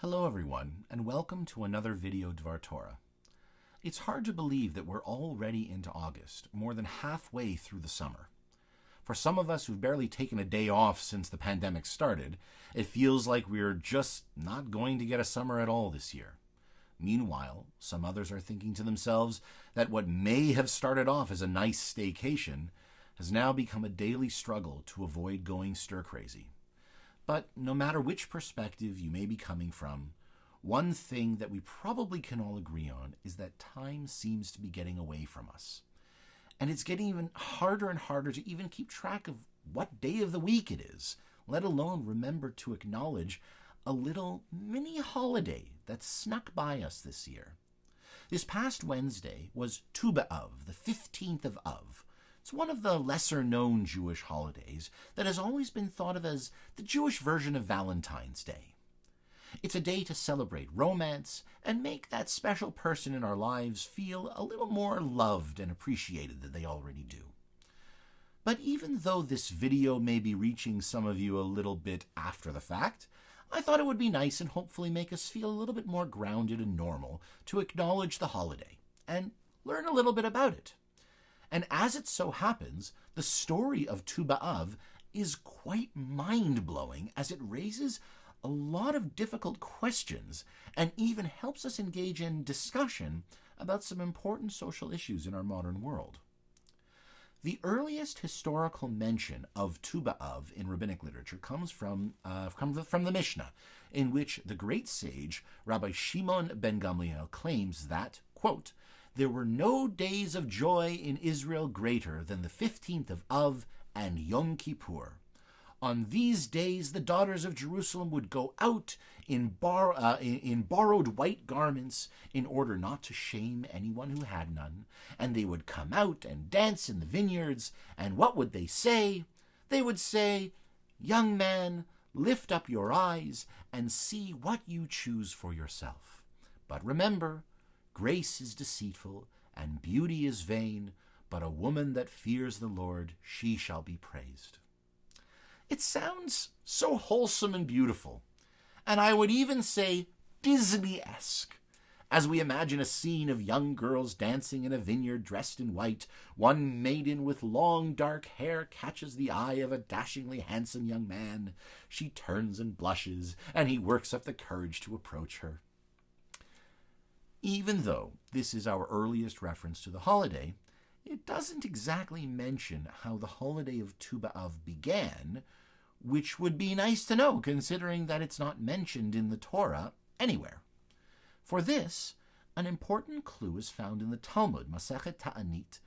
Hello everyone, and welcome to another video Dvar Torah. It's hard to believe that we're already into August, more than halfway through the summer. For some of us who've barely taken a day off since the pandemic started, it feels like we're just not going to get a summer at all this year. Meanwhile, some others are thinking to themselves that what may have started off as a nice staycation has now become a daily struggle to avoid going stir-crazy. But no matter which perspective you may be coming from, one thing that we probably can all agree on is that time seems to be getting away from us. And it's getting even harder and harder to even keep track of what day of the week it is, let alone remember to acknowledge a little mini holiday that snuck by us this year. This past Wednesday was Tu B'Av, the 15th of Av. It's one of the lesser-known Jewish holidays that has always been thought of as the Jewish version of Valentine's Day. It's a day to celebrate romance and make that special person in our lives feel a little more loved and appreciated than they already do. But even though this video may be reaching some of you a little bit after the fact, I thought it would be nice and hopefully make us feel a little bit more grounded and normal to acknowledge the holiday and learn a little bit about it. And as it so happens, the story of Tu B'Av is quite mind-blowing as it raises a lot of difficult questions and even helps us engage in discussion about some important social issues in our modern world. The earliest historical mention of Tu B'Av in rabbinic literature comes from the Mishnah, in which the great sage Rabbi Shimon ben Gamliel claims that, quote, "There were no days of joy in Israel greater than the 15th of Av and Yom Kippur. On these days the daughters of Jerusalem would go out in borrowed white garments in order not to shame anyone who had none, and they would come out and dance in the vineyards, and what would they say? They would say, 'Young man, lift up your eyes and see what you choose for yourself. But remember, grace is deceitful, and beauty is vain, but a woman that fears the Lord, she shall be praised.'" It sounds so wholesome and beautiful, and I would even say Disney-esque, as we imagine a scene of young girls dancing in a vineyard dressed in white. One maiden with long dark hair catches the eye of a dashingly handsome young man. She turns and blushes, and he works up the courage to approach her. Even though this is our earliest reference to the holiday, it doesn't exactly mention how the holiday of Tu B'Av began, which would be nice to know considering that it's not mentioned in the Torah anywhere. For this, an important clue is found in the Talmud, Masechet Ta'anit,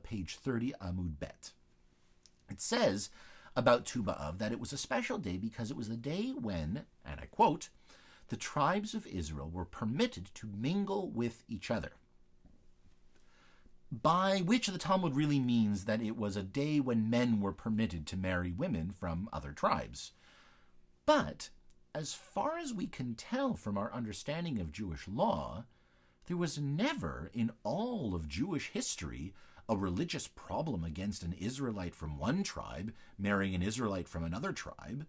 page 30, Amud Bet. It says about Tu B'Av that it was a special day because it was the day when, and I quote, "the tribes of Israel were permitted to mingle with each other," by which the Talmud really means that it was a day when men were permitted to marry women from other tribes. But, as far as we can tell from our understanding of Jewish law, there was never in all of Jewish history a religious problem against an Israelite from one tribe marrying an Israelite from another tribe.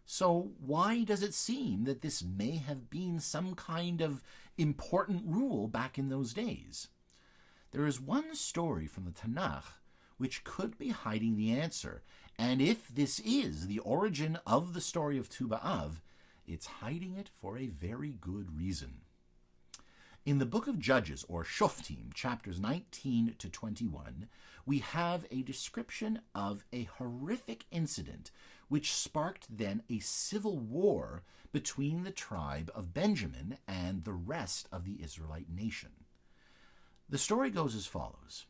So why does it seem that this may have been some kind of important rule back in those days? There is one story from the Tanakh which could be hiding the answer, and if this is the origin of the story of Tu B'Av, it's hiding it for a very good reason. In the book of Judges, or Shoftim, chapters 19 to 21, we have a description of a horrific incident which sparked then a civil war between the tribe of Benjamin and the rest of the Israelite nation. The story goes as follows.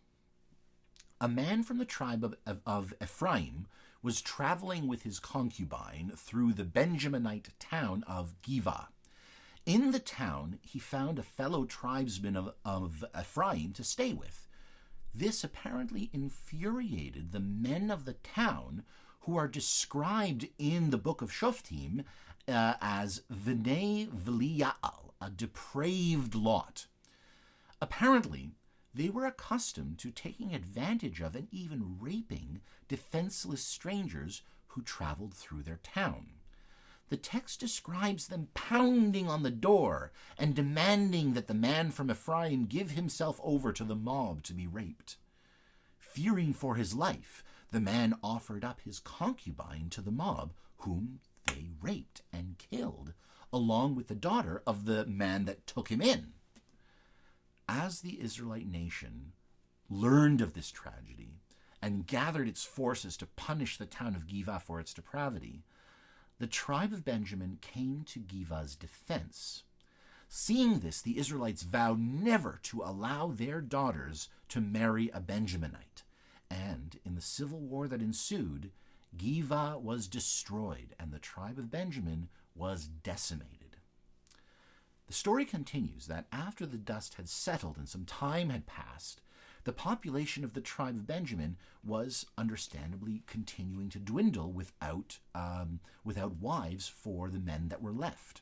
A man from the tribe of Ephraim was traveling with his concubine through the Benjaminite town of Giva. In the town, he found a fellow tribesman of Ephraim to stay with. This apparently infuriated the men of the town, who are described in the book of Shoftim as V'nei V'liya'al, a depraved lot. Apparently, they were accustomed to taking advantage of and even raping defenseless strangers who traveled through their town. the text describes them pounding on the door and demanding that the man from Ephraim give himself over to the mob to be raped. Fearing for his life, the man offered up his concubine to the mob, whom they raped and killed, along with the daughter of the man that took him in. As the Israelite nation learned of this tragedy and gathered its forces to punish the town of Giva for its depravity, the tribe of Benjamin came to Giva's defense. Seeing this, the Israelites vowed never to allow their daughters to marry a Benjaminite, and in the civil war that ensued, Giva was destroyed and the tribe of Benjamin was decimated. The story continues that after the dust had settled and some time had passed, the population of the tribe of Benjamin was understandably continuing to dwindle without wives for the men that were left.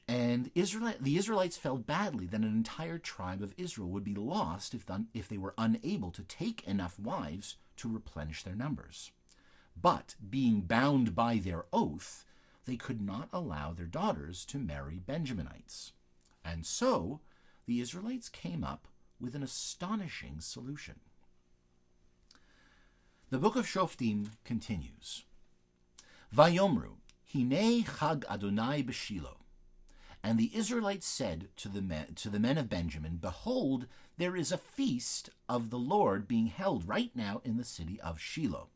And the Israelites felt badly that an entire tribe of Israel would be lost if they were unable to take enough wives to replenish their numbers. But being bound by their oath, they could not allow their daughters to marry Benjaminites. And so the Israelites came up with an astonishing solution. The book of Shoftim continues. Vayomru, Hine Chag Adonai b'Shilo. And the Israelites said to the men of Benjamin, Behold, there is a feast of the Lord being held right now in the city of Shiloh.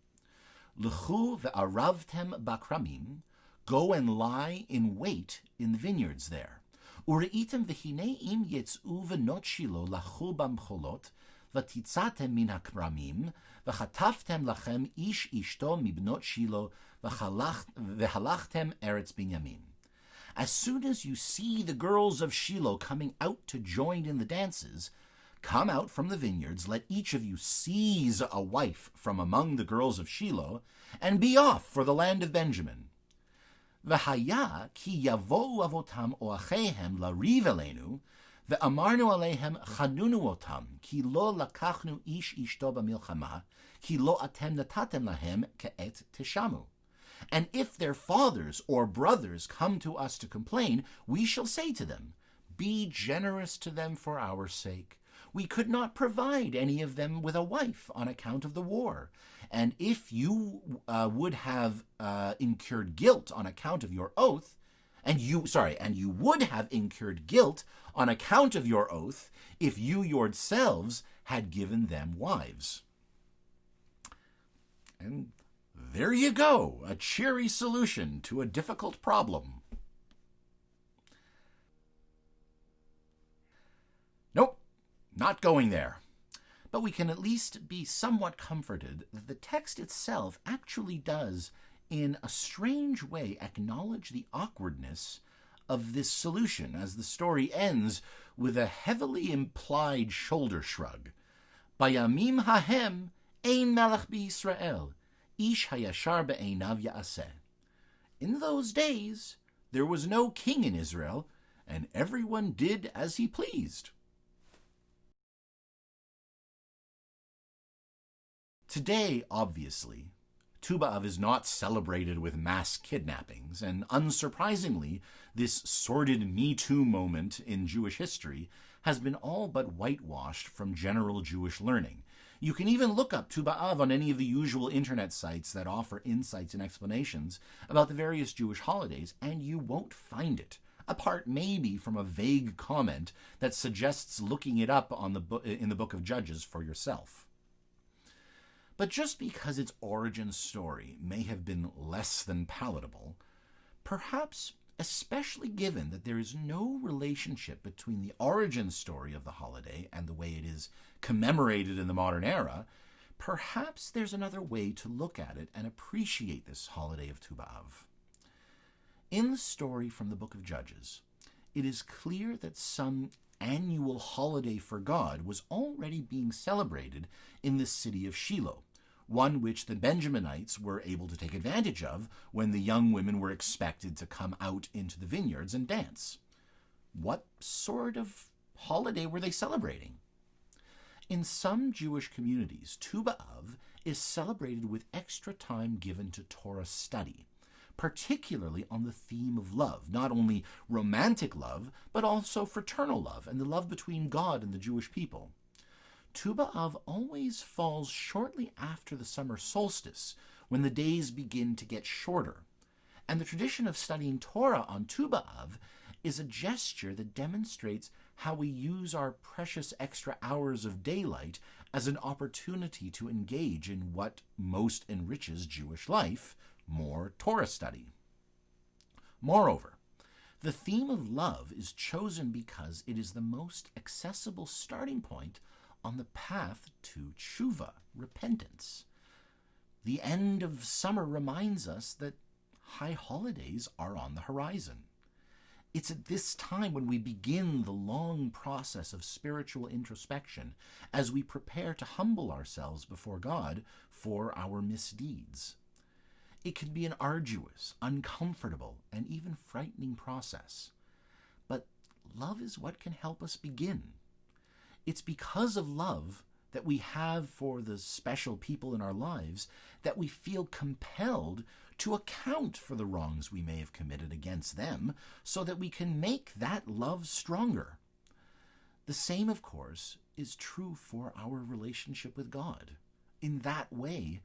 L'chu ve'aravtem bakramim, go and lie in wait in the vineyards there. Ureitem v'hine im yetz'u v'not Shiloh lachu b'mcholot, v'titzatem min hakramim, v'chataftem lachem ish ishto mibnot Shiloh, v'halachtem eretz binyamin. As soon as you see the girls of Shiloh coming out to join in the dances, come out from the vineyards, let each of you seize a wife from among the girls of Shiloh, and be off for the land of Benjamin. V'haya ki yavo'u avotam oachehem lariv elenu, ve'amarnu alehem chanunu otam, ki lo lakachnu ish ishto b'milchama, ki lo atem natatem lahem ke'et teshamu. And if their fathers or brothers come to us to complain, we shall say to them, Be generous to them for our sake. We could not provide any of them with a wife on account of the war. And if you would have incurred guilt on account of your oath, and you would have incurred guilt on account of your oath if you yourselves had given them wives. And there you go, a cheery solution to a difficult problem. Nope, not going there. But we can at least be somewhat comforted that the text itself actually does, in a strange way, acknowledge the awkwardness of this solution, as the story ends with a heavily implied shoulder shrug. Bayamim hahem ein melech b'Yisrael. Ish hayashar be'einav ya'aseh. In those days, there was no king in Israel, and everyone did as he pleased. Today, obviously, Tu B'Av is not celebrated with mass kidnappings, and unsurprisingly, this sordid Me Too moment in Jewish history has been all but whitewashed from general Jewish learning. You can even look up Tu B'Av on any of the usual internet sites that offer insights and explanations about the various Jewish holidays, and you won't find it, apart maybe from a vague comment that suggests looking it up in the book of Judges for yourself. But just because its origin story may have been less than palatable, perhaps especially given that there is no relationship between the origin story of the holiday and the way it is commemorated in the modern era, perhaps there's another way to look at it and appreciate this holiday of Tu B'Av. In the story from the book of Judges, it is clear that some annual holiday for God was already being celebrated in the city of Shiloh, one which the Benjaminites were able to take advantage of when the young women were expected to come out into the vineyards and dance. What sort of holiday were they celebrating? In some Jewish communities, Tu B'Av is celebrated with extra time given to Torah study, particularly on the theme of love, not only romantic love, but also fraternal love and the love between God and the Jewish people. Tu B'Av always falls shortly after the summer solstice, when the days begin to get shorter. And the tradition of studying Torah on Tu B'Av is a gesture that demonstrates how we use our precious extra hours of daylight as an opportunity to engage in what most enriches Jewish life, more Torah study. Moreover, the theme of love is chosen because it is the most accessible starting point on the path to tshuva, repentance. The end of summer reminds us that high holidays are on the horizon. It's at this time when we begin the long process of spiritual introspection as we prepare to humble ourselves before God for our misdeeds. It can be an arduous, uncomfortable, and even frightening process. But love is what can help us begin. It's because of love that we have for the special people in our lives that we feel compelled to account for the wrongs we may have committed against them so that we can make that love stronger. The same, of course, is true for our relationship with God. In that way,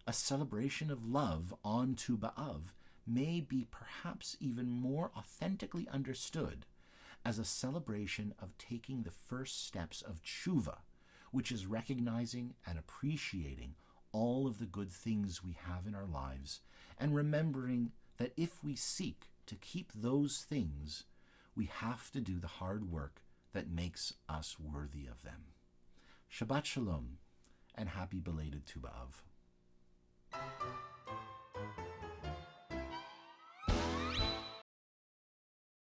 a celebration of love on Tu B'Av may be perhaps even more authentically understood as a celebration of taking the first steps of tshuva, which is recognizing and appreciating all of the good things we have in our lives, and remembering that if we seek to keep those things, we have to do the hard work that makes us worthy of them. Shabbat Shalom, and happy belated Tu B'Av.